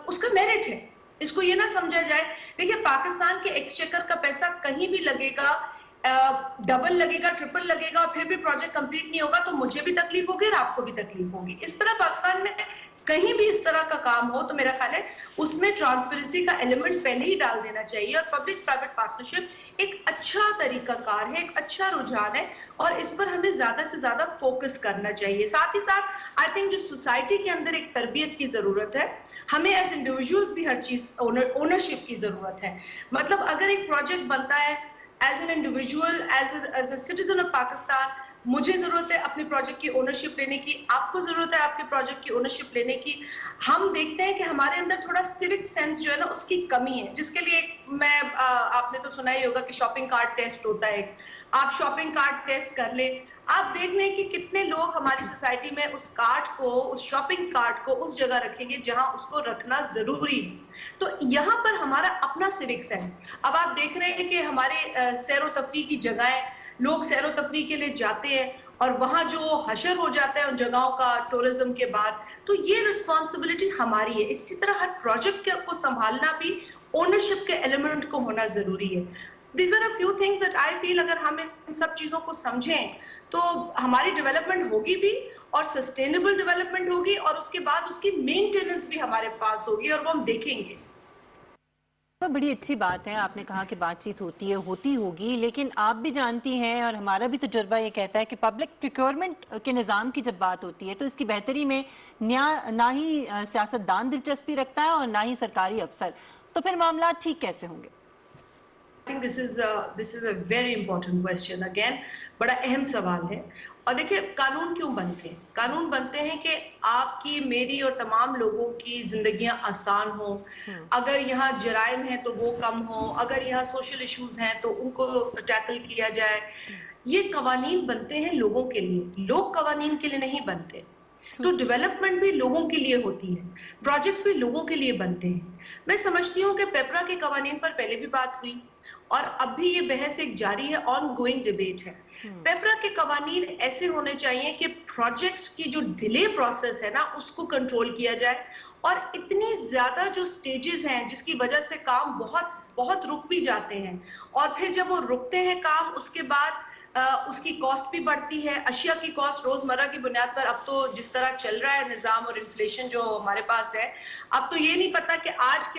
उसका मेरिट है, इसको ये ना समझा जाए। देखिए पाकिस्तान के एक्सचेकर का पैसा कहीं भी लगेगा, डबल लगेगा, ट्रिपल लगेगा, और फिर भी प्रोजेक्ट कंप्लीट नहीं होगा, तो मुझे भी तकलीफ होगी और आपको भी तकलीफ होगी। इस तरह पाकिस्तान में कहीं भी इस तरह का काम हो तो मेरा ख्याल है उसमें ट्रांसपेरेंसी का एलिमेंट पहले ही डाल देना चाहिए। और पब्लिक प्राइवेट पार्टनरशिप एक अच्छा तरीकाकार है, एक अच्छा रुझान है, और इस पर हमें ज्यादा से ज्यादा फोकस करना चाहिए। साथ ही साथ आई थिंक जो सोसाइटी के अंदर एक तरबियत की जरूरत है, हमें एज इंडिविजुअल्स भी हर चीज ओनरशिप की जरूरत है। मतलब अगर एक प्रोजेक्ट बनता है, as an individual, as a citizen of Pakistan, मुझे जरूरत है अपने प्रोजेक्ट की ओनरशिप लेने की, आपको जरूरत है आपके प्रोजेक्ट की ओनरशिप लेने की। हम देखते हैं कि हमारे अंदर थोड़ा सिविक सेंस जो है ना उसकी कमी है, जिसके लिए आपने तो सुना ही होगा कि शॉपिंग कार्ट टेस्ट होता है। आप शॉपिंग कार्ट टेस्ट कर ले, आप देख लें कि कितने लोग हमारी सोसाइटी में उस कार्ट को, उस शॉपिंग कार्ट को उस जगह रखेंगे जहां उसको रखना जरूरी है। तो यहाँ पर हमारा अपना सिविक सेंस, अब आप देख रहे हैं कि हमारे सैर व तफरीह की जगहें, लोग सैर व तफरीह के लिए जाते हैं और वहां जो हशर हो जाता है उन जगहों का टूरिज्म के बाद, तो ये रिस्पॉन्सिबिलिटी हमारी है। इसी तरह हर प्रोजेक्ट को संभालना भी ओनरशिप के एलिमेंट को होना जरूरी है। These are a few things that I feel अगर हम इन सब चीजों को समझें तो हमारी डेवलपमेंट होगी भी, और सस्टेनेबल डेवलपमेंट होगी, और उसके बाद उसकी मेंटेनेंस भी हमारे पास होगी, और वो हम देखेंगे। तो बड़ी अच्छी बात है, आपने कहा कि बातचीत होती होगी, लेकिन आप भी जानती हैं और हमारा भी तजुर्बा ये कहता है कि पब्लिक प्रोक्योरमेंट के निज़ाम की जब बात होती है तो इसकी बेहतरी में ना ही सियासतदान दिलचस्पी रखता है और ना ही सरकारी अफसर, तो फिर मामला ठीक कैसे होंगे? I think this is a very important question again, बड़ा अहम सवाल है। और देखिए कानून क्यों बनते हैं? कानून बनते हैं कि आपकी, मेरी और तमाम लोगों की जिंदगियां आसान हो। अगर यहाँ जराइम है तो वो कम हो, अगर यहाँ सोशल इश्यूज हैं तो उनको टैकल किया जाए। ये कवानीन बनते हैं लोगों के लिए, लोग कवानीन के लिए नहीं बनते। तो डेवलपमेंट भी लोगों के लिए होती है, प्रोजेक्ट्स भी लोगों के लिए बनते हैं। मैं समझती हूँ कि पेपरा के कवानीन पर पहले भी बात हुई और अब भी ये बहस एक जारी है, ऑन गोइंग डिबेट है। पेपरा के कवानीन ऐसे होने चाहिए कि प्रोजेक्ट की जो डिले प्रोसेस है ना उसको कंट्रोल किया जाए, और इतनी ज्यादा जो स्टेजेस हैं जिसकी वजह से काम बहुत बहुत रुक भी जाते हैं, और फिर जब वो रुकते हैं काम, उसके बाद اس کی کاسٹ بھی بڑھتی ہے، اشیاء کی کاسٹ روزمرہ کی بنیاد پر اب تو جس طرح چل رہا ہے نظام اور انفلیشن جو ہمارے پاس ہے، اب تو یہ نہیں پتا کہ آج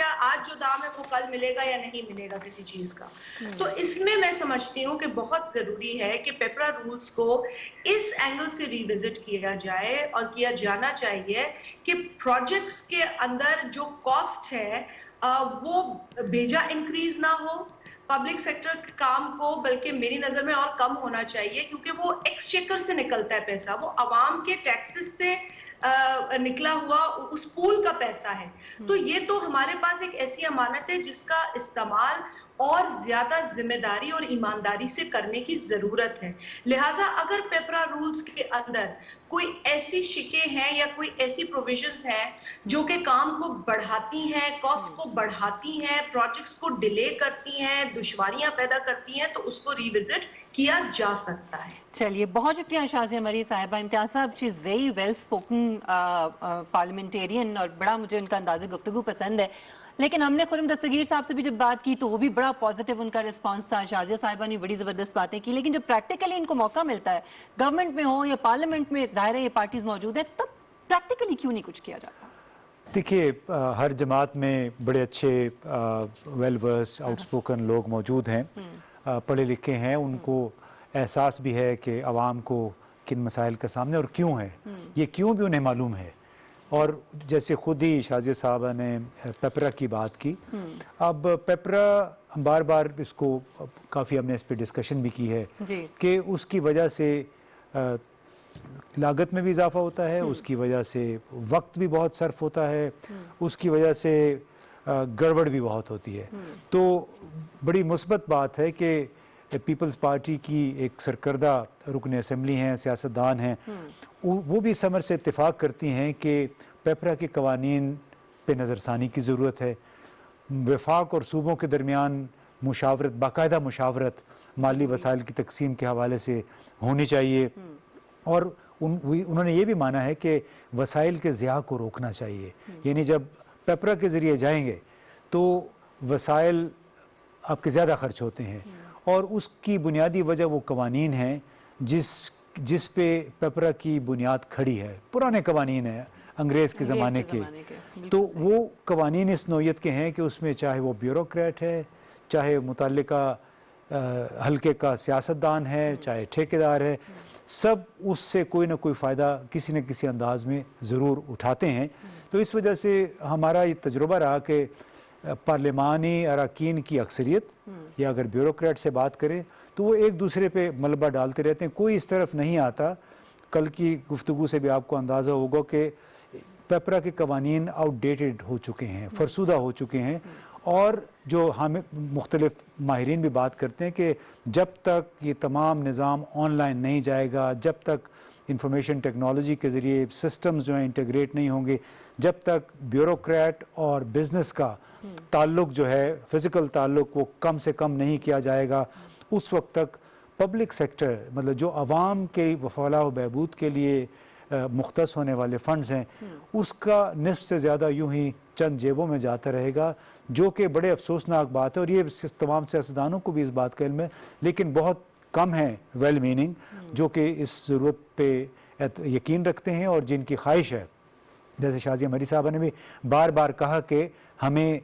جو دام ہے وہ کل ملے گا یا نہیں ملے گا کسی چیز کا۔ تو اس میں سمجھتی ہوں کہ بہت ضروری ہے کہ پیپرا رولز کو اس اینگل سے ریوزٹ کیا جائے اور کیا جانا چاہیے کہ پروجیکٹس کے اندر جو کاسٹ ہے وہ بیجا انکریز نہ ہو پبلک سیکٹر کے کام کو، بلکہ میری نظر میں اور کم ہونا چاہیے، کیونکہ وہ ایکسچیکر سے نکلتا ہے پیسہ، وہ عوام کے ٹیکسز سے نکلا ہوا اس پول کا پیسہ ہے۔ تو یہ تو ہمارے پاس ایک ایسی امانت ہے جس کا استعمال اور زیادہ ذمہ داری اور ایمانداری سے کرنے کی ضرورت ہے۔ لہٰذا اگر پیپرا رولز کے اندر کوئی ایسی شکیں ہیں یا کوئی ایسی پروویژنز ہیں جو کہ کام کو بڑھاتی ہیں، کاسٹ کو بڑھاتی ہیں، پروجیکٹس کو ڈیلے کرتی ہیں، دشواریاں پیدا کرتی ہیں، تو اس کو ریوزٹ کیا جا سکتا ہے۔ چلیے، بہت شکریہ شازیہ مری صاحبہ۔ امتیاز صاحب، she is very well spoken parliamentarian اور بڑا مجھے ان کا انداز گفتگو پسند ہے، لیکن ہم نے خرم دستگیر صاحب سے بھی جب بات کی تو وہ بھی بڑا پازیٹیو ان کا رسپانس تھا، شازیہ صاحبہ نے بڑی زبردست باتیں کی، لیکن جب پریکٹیکلی ان کو موقع ملتا ہے گورنمنٹ میں ہو یا پارلیمنٹ میں، ظاہر ہے یہ پارٹیز موجود ہیں، تب پریکٹیکلی کیوں نہیں کچھ کیا جاتا؟ دیکھیے، ہر جماعت میں بڑے اچھے ویل ورس آؤٹ سپوکن لوگ موجود ہیں، پڑھے لکھے ہیں، ان کو احساس بھی ہے کہ عوام کو کن مسائل کا سامنے اور کیوں ہے، یہ کیوں بھی انہیں معلوم ہے۔ اور جیسے خود ہی شازیہ صاحبہ نے پیپرا کی بات کی، اب پیپرا بار بار اس کو کافی ہم نے اس پہ ڈسکشن بھی کی ہے کہ اس کی وجہ سے لاگت میں بھی اضافہ ہوتا ہے، اس کی وجہ سے وقت بھی بہت صرف ہوتا ہے، اس کی وجہ سے گڑبڑ بھی بہت ہوتی ہے۔ تو بڑی مثبت بات ہے کہ پیپلز پارٹی کی ایک سرکردہ رکن اسمبلی ہیں، سیاستدان ہیں، وہ بھی اس امر سے اتفاق کرتی ہیں کہ پیپرا کے قوانین پہ نظر ثانی کی ضرورت ہے، وفاق اور صوبوں کے درمیان مشاورت، باقاعدہ مشاورت مالی وسائل کی تقسیم کے حوالے سے ہونی چاہیے، اور انہوں نے یہ بھی مانا ہے کہ وسائل کے ضیاع کو روکنا چاہیے، یعنی جب پیپرا کے ذریعے جائیں گے تو وسائل آپ کے زیادہ خرچ ہوتے ہیں، اور اس کی بنیادی وجہ وہ قوانین ہیں جس پہ پیپرا کی بنیاد کھڑی ہے، پرانے قوانین ہیں انگریز کے زمانے کے، تو وہ قوانین اس نوعیت کے ہیں کہ اس میں چاہے وہ بیوروکریٹ ہے، چاہے متعلقہ حلقے کا سیاستدان ہے، چاہے ٹھیکیدار ہے، سب اس سے کوئی نہ کوئی فائدہ کسی نہ کسی انداز میں ضرور اٹھاتے ہیں۔ تو اس وجہ سے ہمارا یہ تجربہ رہا کہ پارلیمانی اراکین کی اکثریت یا اگر بیوروکریٹ سے بات کریں تو وہ ایک دوسرے پہ ملبہ ڈالتے رہتے ہیں، کوئی اس طرف نہیں آتا۔ کل کی گفتگو سے بھی آپ کو اندازہ ہوگا کہ پیپرا کے قوانین آؤٹ ڈیٹڈ ہو چکے ہیں، فرسودہ ہو چکے ہیں، اور جو ہم مختلف ماہرین بھی بات کرتے ہیں کہ جب تک یہ تمام نظام آن لائن نہیں جائے گا، جب تک انفارمیشن ٹیکنالوجی کے ذریعے سسٹمز جو ہیں انٹیگریٹ نہیں ہوں گے، جب تک بیوروکریٹ اور بزنس کا تعلق جو ہے فزیکل تعلق وہ کم سے کم نہیں کیا جائے گا، اس وقت تک پبلک سیکٹر مطلب جو عوام کے فلاح و بہبود کے لیے مختص ہونے والے فنڈز ہیں، اس کا نصف سے زیادہ یوں ہی چند جیبوں میں جاتا رہے گا، جو کہ بڑے افسوسناک بات ہے، اور یہ تمام سیاستدانوں کو بھی اس بات کا علم ہے، لیکن بہت کم ہیں ویل میننگ جو کہ اس ضرورت پہ یقین رکھتے ہیں اور جن کی خواہش ہے، جیسے شازیہ مری صاحبہ نے بھی بار بار کہا کہ ہمیں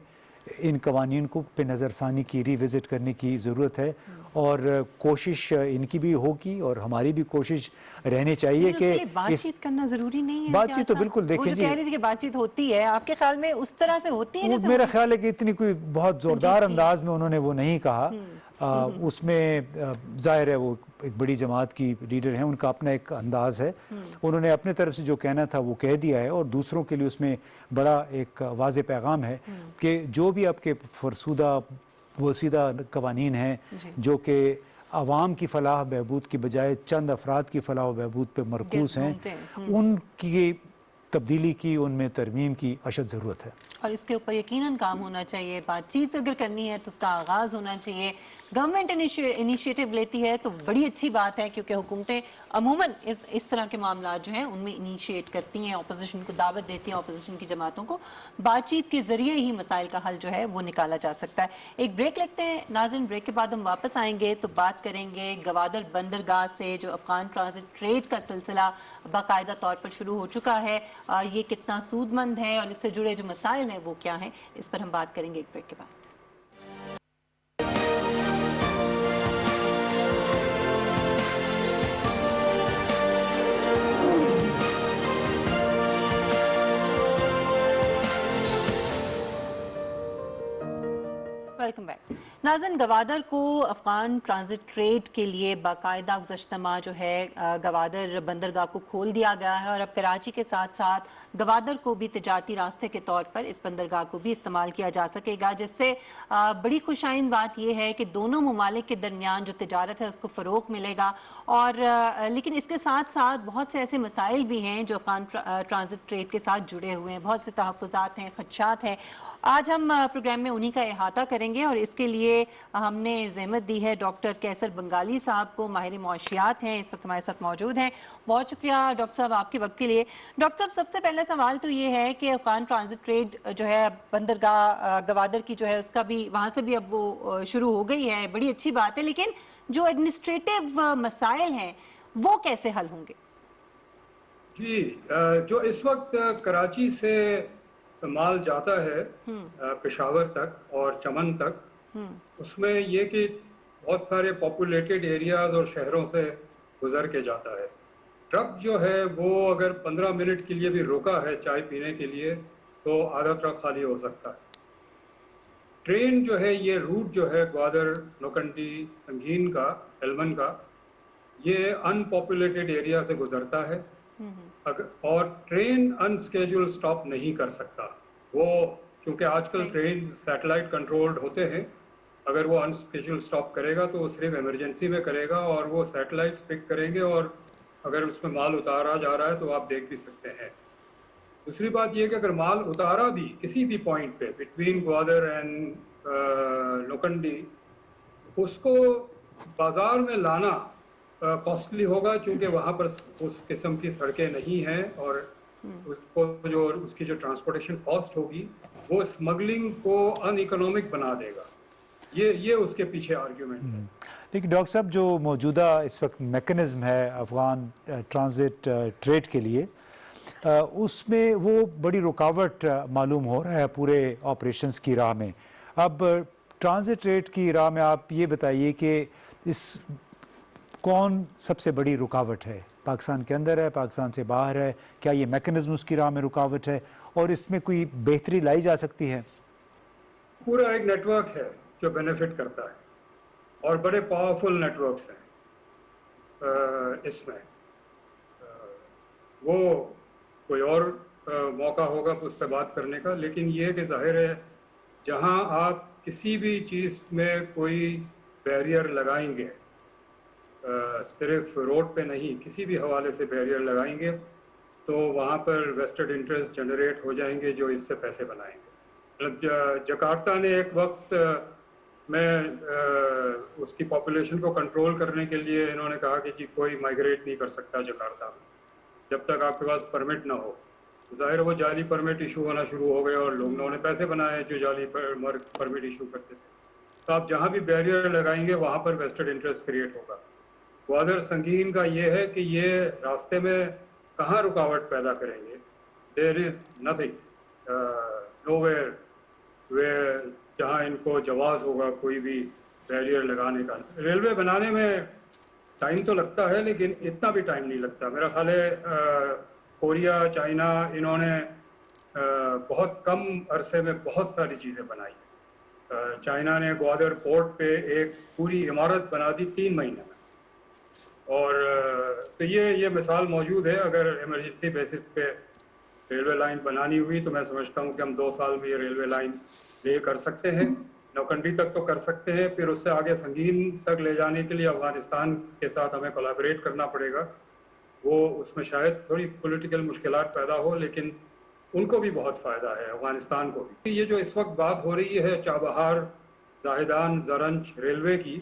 ان قوانین کو پہ نظر ثانی کی ریوزٹ کرنے کی ضرورت ہے، اور کوشش ان کی بھی ہوگی اور ہماری بھی کوشش رہنی چاہیے کہ بات چیت کرنا ضروری نہیں ہے۔ بات چیت تو بالکل دیکھیں جی، کہہ رہی تھی کہ بات چیت ہوتی ہے، آپ کے خیال میں اس طرح سے ہوتی ہے؟ میرا خیال ہے کہ اتنی کوئی بہت زوردار انداز میں انہوں نے وہ نہیں کہا، اس میں ظاہر ہے وہ ایک بڑی جماعت کی لیڈر ہیں، ان کا اپنا ایک انداز ہے، انہوں نے اپنے طرف سے جو کہنا تھا وہ کہہ دیا ہے، اور دوسروں کے لیے اس میں بڑا ایک واضح پیغام ہے کہ جو بھی آپ کے فرسودہ بوسیدہ قوانین ہیں جو کہ عوام کی فلاح بہبود کی بجائے چند افراد کی فلاح و بہبود پہ مرکوز ہیں، ان کی تبدیلی کی، ان میں ترمیم کی اشد ضرورت ہے۔ और इसके ऊपर यकीनन काम होना चाहिए। बातचीत अगर करनी है तो उसका आगाज़ होना चाहिए। गवर्नमेंट इनिशिएटिव लेती है तो बड़ी अच्छी बात है, क्योंकि हुकूमतें अमूमन इस तरह के मामला जो हैं उनमें इनिशिएट करती हैं, अपोजिशन को दावत देती हैं, अपोजिशन की जमातों को। बातचीत के ज़रिए ही मसाइल का हल जो है वो निकाला जा सकता है। एक ब्रेक लगते हैं नाज़रीन, ब्रेक के बाद हम वापस आएंगे तो बात करेंगे गवादर बंदरगाह से जो अफगान ट्रांजिट ट्रेड का सिलसिला बाकायदा तौर पर शुरू हो चुका है, ये कितना सूदमंद है और इससे जुड़े जो मसाइल हैं वो क्या हैं, इस पर हम बात करेंगे एक ब्रेक के बाद। वेलकम बैक नाज़रीन। गवादर को अफगान ट्रांजिट ट्रेड के लिए बाकायदा गुज़श्ता माह जो है गवादर बंदरगाह को खोल दिया गया है, और अब कराची के साथ साथ गवादर को भी तिजारती रास्ते के तौर पर इस बंदरगाह को भी इस्तेमाल किया जा सकेगा, जिससे बड़ी खुशाइन बात यह है कि दोनों ममालिक के दरमियान जो तिजारत है उसको फ़रोग़ मिलेगा। और लेकिन इसके साथ साथ बहुत से ऐसे मसाइल भी हैं जो अफगान ट्रांजिट ट्रेड के साथ जुड़े हुए हैं, बहुत से तहफ़्फ़ुज़ात हैं, ख़दशात हैं। आज हम प्रोग्राम में उन्हीं का अहाता करेंगे और इसके लिए हमने ज़हमत दी है डॉक्टर कैसर बंगाली साहब को, माहिर मुआशियात हैं, इस वक्त हमारे साथ मौजूद हैं। बहुत शुक्रिया डॉक्टर साहब आपके वक्त के लिए। डॉक्टर साहब, सबसे पहला सवाल तो ये है कि अफगान ट्रांजिट ट्रेड जो है बंदरगाह गवादर की जो है उसका भी वहाँ से भी अब वो शुरू हो गई है, बड़ी अच्छी बात है, लेकिन जो एडमिनिस्ट्रेटिव मसाइल हैं वो कैसे हल होंगे? जी, जो इस वक्त कराची से माल जाता है पेशावर तक और चमन तक, उसमें ये कि बहुत सारे पॉपुलेटेड एरियाज और शहरों से गुजर के जाता है। ट्रक जो है वो अगर 15 मिनट के लिए भी रुका है चाय पीने के लिए तो आधा ट्रक खाली हो सकता है। ट्रेन जो है, ये रूट जो है ग्वादर, नौकंडी, संगीन का, हेलमन का, ये अनपॉपुलेटेड एरिया से गुजरता है और ट्रेन अनस्केड्यूल स्टॉप नहीं कर सकता वो, क्योंकि आजकल ट्रेन सैटेलाइट कंट्रोल्ड होते हैं। अगर वो अनस्केड्यूल स्टॉप करेगा तो वो सिर्फ इमरजेंसी में करेगा और वो सैटेलाइट पिक करेंगे, और अगर उसमें माल उतारा जा रहा है तो आप देख भी सकते हैं। दूसरी बात ये कि अगर माल उतारा भी किसी भी पॉइंट पे बिटवीन ग्वादर एंड लोकंडी, उसको बाजार में लाना कॉस्टली होगा, क्योंकि वहाँ पर उस किस्म की सड़कें नहीं हैं और उसको जो उसकी जो ट्रांसपोर्टेशन कॉस्ट होगी वो स्मगलिंग को अनइकोनॉमिक बना देगा। ये उसके पीछे आर्ग्यूमेंट है। लेकिन डॉक्टर साहब, जो मौजूदा इस वक्त मैकेनिज्म है अफगान ट्रांजिट ट्रेड के लिए, उसमें वो बड़ी रुकावट मालूम हो रहा है पूरे ऑपरेशंस की राह में। अब ट्रांजिट ट्रेड की राह में आप ये बताइए कि इस कौन सबसे बड़ी रुकावट है? पाकिस्तान के अंदर है, पाकिस्तान से बाहर है? क्या ये मैकेनिज्म उसकी राह में रुकावट है और इसमें कोई बेहतरी लाई जा सकती है? पूरा एक नेटवर्क है जो बेनिफिट करता है और बड़े पावरफुल नेटवर्क्स हैं इसमें। वो कोई और मौका होगा उस पर बात करने का, लेकिन ये कि जाहिर है जहां आप किसी भी चीज़ में कोई बैरियर लगाएंगे, सिर्फ रोड पे नहीं, किसी भी हवाले से बैरियर लगाएंगे तो वहाँ पर वेस्टेड इंटरेस्ट जनरेट हो जाएंगे जो इससे पैसे बनाएंगे। मतलब जकार्ता ने एक वक्त में उसकी पॉपुलेशन को कंट्रोल करने के लिए इन्होंने कहा कि जी कोई माइग्रेट नहीं कर सकता जकार्ता में जब तक आपके पास परमिट ना हो। ज़ाहिर वो जाली परमिट इशू होना शुरू हो गए और लोगों ने पैसे बनाए जो जाली परमिट इशू करते थे। तो आप जहाँ भी बैरियर लगाएंगे वहाँ पर वेस्टेड इंटरेस्ट क्रिएट होगा। ग्वादर संगीन का ये है कि ये रास्ते में कहाँ रुकावट पैदा करेंगे। देयर इज़ नथिंग, नोवेयर वे जहाँ इनको जवाज़ होगा कोई भी बैरियर लगाने का। रेलवे बनाने में टाइम तो लगता है लेकिन इतना भी टाइम नहीं लगता। मेरा ख्याल है कोरिया, चाइना, इन्होंने बहुत कम अरसे में बहुत सारी चीज़ें बनाई। चाइना ने ग्वादर पोर्ट पे एक पूरी इमारत बना दी 3 महीने में, और तो ये मिसाल मौजूद है। अगर इमरजेंसी बेसिस पे रेलवे लाइन बनानी हुई तो मैं समझता हूँ कि हम 2 साल में ये रेलवे लाइन ले कर सकते हैं। नौकंडी तक तो कर सकते हैं, फिर उससे आगे संगीन तक ले जाने के लिए अफगानिस्तान के साथ हमें कोलैबोरेट करना पड़ेगा। वो उसमें शायद थोड़ी पॉलिटिकल मुश्किलात पैदा हो, लेकिन उनको भी बहुत फ़ायदा है, अफ़गानिस्तान को भी। ये जो इस वक्त बात हो रही है चाबहार, जाहिदान, ज़रंज रेलवे की,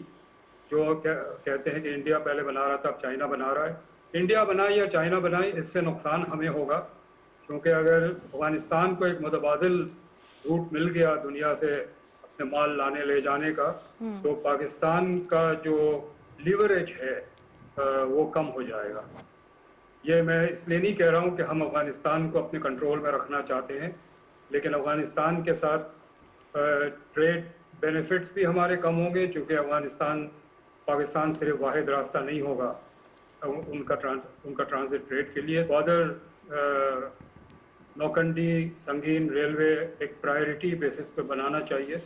जो कहते हैं कि इंडिया पहले बना रहा था, अब चाइना बना रहा है। इंडिया बनाए या चाइना बनाए, इससे नुकसान हमें होगा, क्योंकि अगर अफ़गानिस्तान को एक मुतबादिल रूट मिल गया दुनिया से अपने माल लाने ले जाने का, तो पाकिस्तान का जो लीवरेज है वो कम हो जाएगा। ये मैं इसलिए नहीं कह रहा हूँ कि हम अफ़गानिस्तान को अपने कंट्रोल में रखना चाहते हैं, लेकिन अफ़गानिस्तान के साथ ट्रेड बेनिफिट्स भी हमारे कम होंगे, चूँकि पाकिस्तान सिर्फ वाहिद रास्ता नहीं होगा उनका ट्रांजिट ट्रेड के लिए। बॉर्डर नौकंडी संगीन रेलवे एक प्रायोरिटी बेसिस पे बनाना चाहिए।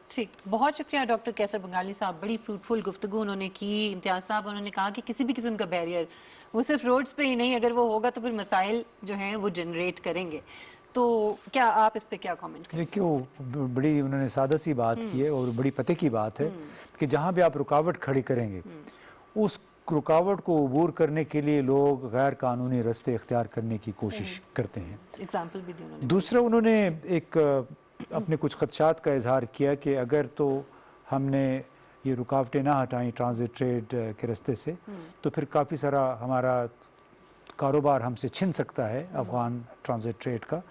ठीक, बहुत शुक्रिया डॉक्टर कैसर बंगाली साहब, बड़ी फ्रूटफुल गुफ्तगू उन्होंने की। इम्तियाज़ साहब, उन्होंने कहा कि किसी भी किस्म का बैरियर वो सिर्फ रोड्स पे ही नहीं, अगर वो होगा तो फिर मसाइल जो हैं वो जनरेट करेंगे। तो क्या आप इस पे क्या कमेंट करें? देखिए, वो बड़ी उन्होंने सादा सी बात की है और बड़ी पते की बात है कि जहाँ भी आप रुकावट खड़ी करेंगे, उस रुकावट को अबूर करने के लिए लोग गैर कानूनी रास्ते इख्तियार करने की कोशिश करते हैं। एग्जाम्पल भी दी उन्होंने। दूसरा, उन्होंने एक अपने कुछ खदशात का इजहार किया कि अगर तो हमने ये रुकावटें ना हटाई ट्रांजिट ट्रेड के रास्ते से, तो फिर काफ़ी सारा हमारा कारोबार हमसे छिन सकता है अफ़गान ट्रांजिट ट्रेड का,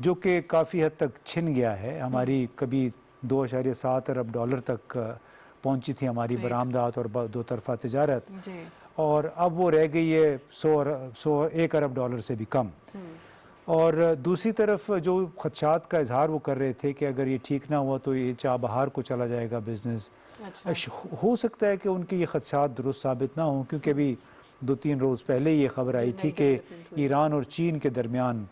जो कि काफ़ी हद तक छिन गया है। हमारी कभी 2.7 अरब डॉलर तक पहुंची थी हमारी बरामदात और दो तरफ़ा तिजारत, और अब वो रह गई है 1 अरब डॉलर से भी कम। और दूसरी तरफ जो खदशात का इजहार वो कर रहे थे कि अगर ये ठीक ना हुआ तो ये चाबहार को चला जाएगा बिज़नेस। हो सकता है कि उनके ये खदशात दुरुस्त साबित ना हों, क्योंकि अभी 2-3 रोज़ पहले ये ख़बर आई थी कि ईरान और चीन के दरमियान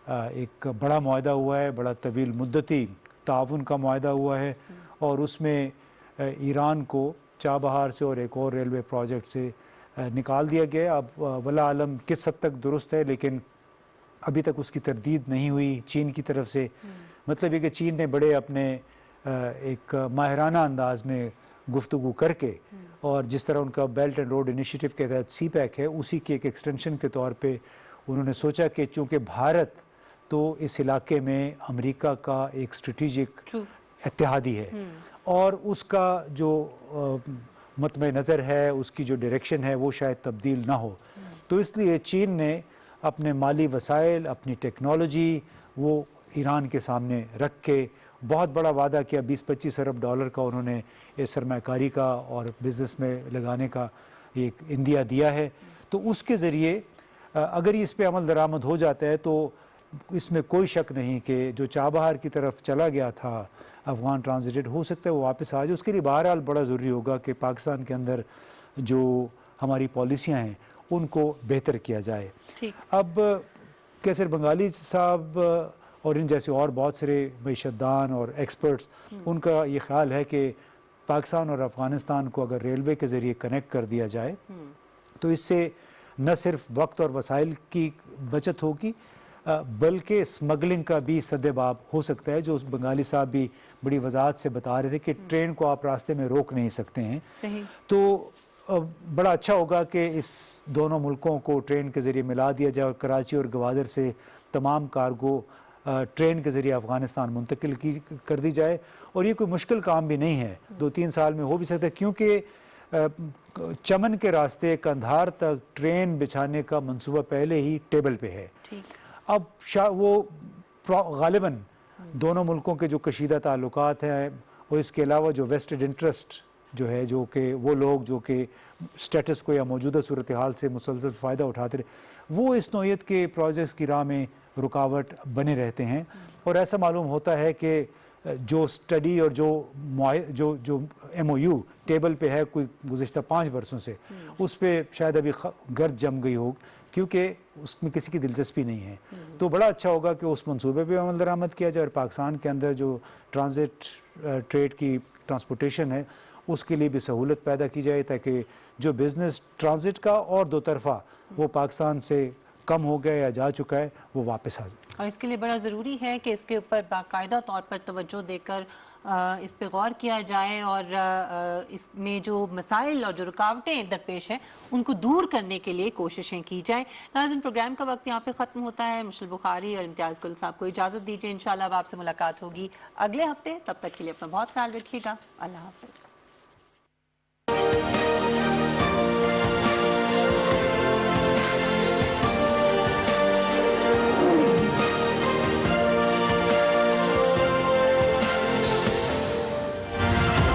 एक बड़ा मुआहदा हुआ है, बड़ा तवील मुद्दती ताउन का मुआहदा हुआ है, और उसमें ईरान को चाबहार से और एक और रेलवे प्रोजेक्ट से निकाल दिया गया। अब वला आलम किस हद तक दुरुस्त है, लेकिन अभी तक उसकी तरदीद नहीं हुई चीन की तरफ से। मतलब ये कि चीन ने बड़े अपने एक माहिराना अंदाज में गुफ्तगू करके, और जिस तरह उनका बेल्ट एंड रोड इनिशिएटिव के तहत CPEC है, उसी के एक एक्सटेंशन के तौर पे उन्होंने सोचा कि चूँकि भारत तो इस इलाके में अमेरिका का एक स्ट्रेटिजिक इत्तेहादी है, और उसका जो मतमे नज़र है, उसकी जो डायरेक्शन है, वो शायद तब्दील ना हो, तो इसलिए चीन ने अपने माली वसाइल, अपनी टेक्नोलॉजी वो ईरान के सामने रख के बहुत बड़ा वादा किया। 20-25 अरब डॉलर का उन्होंने सरमाकारी का और बिज़नेस में लगाने का एक इंदिया दिया है। तो उसके ज़रिए अगर इस पे अमल दरामद हो जाता है तो इसमें कोई शक नहीं कि जो चाबहार की तरफ चला गया था अफ़गान ट्रांजिट, हो सकता है वो वापस आ जाए। उसके लिए बहरहाल बड़ा ज़रूरी होगा कि पाकिस्तान के अंदर जो हमारी पॉलिसियाँ हैं उनको बेहतर किया जाए। अब कैसर बंगाली साहब और इन जैसे और बहुत सारे मईशतदान और एक्सपर्ट्स, उनका ये ख्याल है कि पाकिस्तान और अफ़गानिस्तान को अगर रेलवे के ज़रिए कनेक्ट कर दिया जाए तो इससे न सिर्फ वक्त और वसाइल की बचत होगी, बल्कि स्मगलिंग का भी सद्देबाब हो सकता है, जो बंगाली साहब भी बड़ी वजाहत से बता रहे थे कि ट्रेन को आप रास्ते में रोक नहीं सकते हैं। तो बड़ा अच्छा होगा कि इस दोनों मुल्कों को ट्रेन के ज़रिए मिला दिया जाए और कराची और गवादर से तमाम कार्गो ट्रेन के ज़रिए अफ़गानिस्तान मुंतकिल कर दी जाए। और ये कोई मुश्किल काम भी नहीं है, 2-3 साल में हो भी सकता है, क्योंकि चमन के रास्ते कंधार तक ट्रेन बिछाने का मंसूबा पहले ही टेबल पे है। अब वो गालिबन दोनों मुल्कों के जो कशीदा ताल्लुकात हैं और इसके अलावा जो वेस्टेड इंटरेस्ट जो है, जो कि वो लोग जो कि स्टेटस को या मौजूदा सूरत हाल से मुसलसल फ़ायदा उठाते रहे, वो इस नौइयत के प्रोजेक्ट्स की राह में रुकावट बने रहते हैं। और ऐसा मालूम होता है कि जो स्टडी और जो MOU टेबल पे है कोई गुज़िश्ता 5 बरसों से, उस पर शायद अभी गर्द जम गई हो, क्योंकि उसमें किसी की दिलचस्पी नहीं है। तो बड़ा अच्छा होगा कि उस मंसूबे पे अमल दरामद किया जाए और पाकिस्तान के अंदर जो ट्रांजिट ट्रेड की ट्रांसपोर्टेशन है उसके लिए भी सहूलत पैदा की जाए, ताकि जो बिज़नेस ट्रांजिट का और दो तरफ़ा वो पाकिस्तान से कम हो गया या जा चुका है वो वापस आ जाए। और इसके लिए बड़ा ज़रूरी है कि इसके ऊपर बाकायदा तौर पर तवज्जो देकर اس پہ غور کیا جائے اور اس میں جو مسائل اور جو رکاوٹیں درپیش ہیں ان کو دور کرنے کے لیے کوششیں کی جائیں۔ ناظرین، پروگرام کا وقت یہاں پہ ختم ہوتا ہے۔ مشل بخاری اور امتیاز گل صاحب کو اجازت دیجیے، انشاءاللہ اب آپ سے ملاقات ہوگی اگلے ہفتے۔ تب تک کے لیے اپنا بہت خیال رکھیے گا۔ اللہ حافظ۔